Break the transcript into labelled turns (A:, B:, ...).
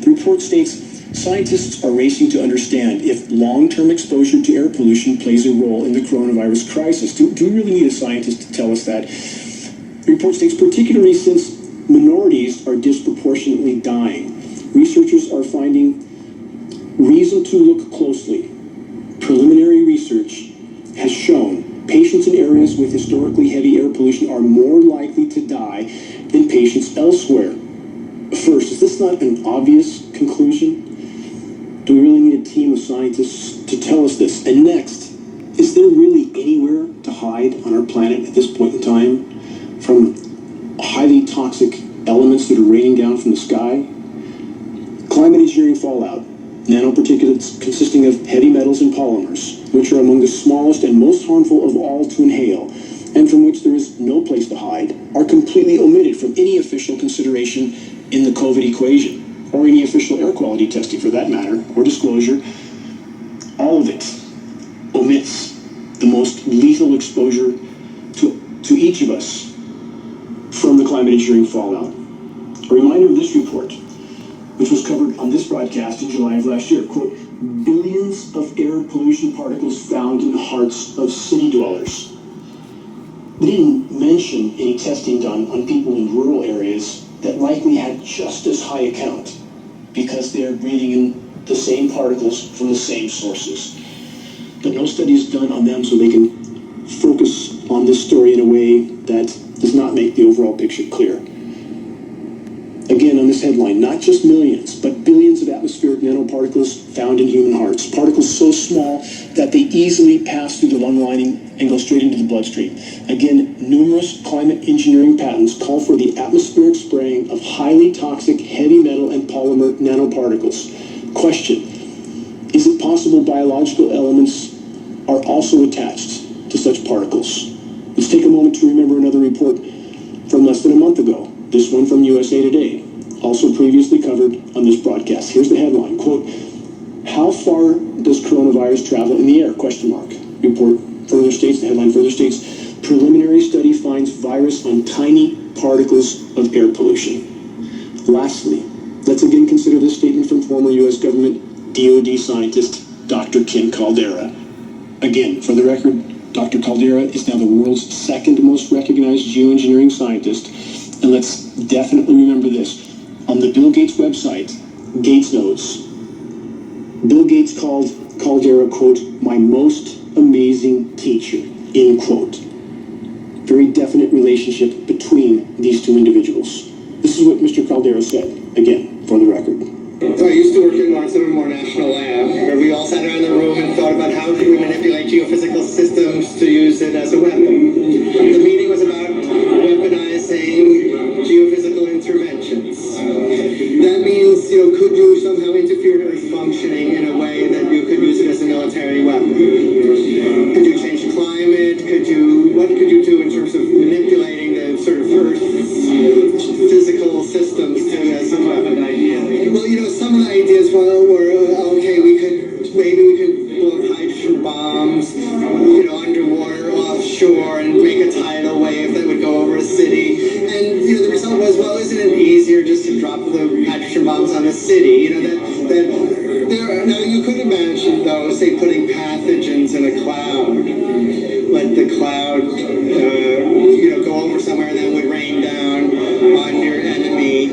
A: The report states, scientists are racing to understand if long-term exposure to air pollution plays a role in the coronavirus crisis. Do we really need a scientist to tell us that? The report states, particularly since minorities are disproportionately dying, researchers are finding reason to look closely. Preliminary research has shown patients in areas with historically heavy air pollution are more likely to die than patients elsewhere. First, is this not an obvious conclusion? Do we really need a team of scientists to tell us this? And next, is there really anywhere to hide on our planet at this point in time from highly toxic elements that are raining down from the sky? Climate engineering fallout, nanoparticulates consisting of heavy metals and polymers, which are among the smallest and most harmful of all to inhale, and from which there is no place to hide, are completely omitted from any official consideration in the COVID equation, or any official air quality testing for that matter, or disclosure. All of it omits the most lethal exposure to each of us from the climate engineering fallout. A reminder of this report, which was covered on this broadcast in July of last year, quote, billions of air pollution particles found in hearts of city dwellers. They didn't mention any testing done on people in rural areas that likely had just as high a count because they're breathing in the same particles from the same sources. But no studies done on them so they can focus on this story in a way that does not make the overall picture clear. Again, on this headline, not just millions, but billions of atmospheric nanoparticles found in human hearts. Particles so small that they easily pass through the lung lining and go straight into the bloodstream. Again, numerous climate engineering patents call for the atmospheric spraying of highly toxic heavy metal and polymer nanoparticles. Question, is it possible biological elements are also attached to such particles? Let's take a moment to remember another report from less than a month ago. This one from USA Today, also previously covered on this broadcast. Here's the headline, quote, how far does coronavirus travel in the air, question mark. Report further states, the headline further states, preliminary study finds virus on tiny particles of air pollution. Lastly, let's again consider this statement from former U.S. government DoD scientist, Dr. Ken Caldera. Again, for the record, Dr. Caldera is now the world's second most recognized geoengineering scientist. And let's definitely remember this. On the Bill Gates website, Gates Notes, Bill Gates called Caldera, quote, my most amazing teacher, end quote. Very definite relationship between these two individuals. This is what Mr. Caldera said, again, for the record.
B: So I used to work in Lawrence Livermore National Lab, where we all sat around the room and thought about how could we manipulate geophysical systems to use it as a weapon. The meeting was about weaponizing geophysical interventions. That means, could you somehow interfere with functioning in a way that you could use it as a military weapon? Could you change the climate? What could you do in terms of manipulating the sort of Earth's physical systems as a weapon idea? Well, some of the ideas were, okay, maybe we could blow up hydrogen bombs, underwater, offshore, and make a tidal wave that would go over a city. And, the result was, well, isn't it easier just to drop the hydrogen bombs on a city? Now you could imagine, though, say, putting pathogens in a cloud. Let the cloud, go over somewhere and then would rain down on your enemy.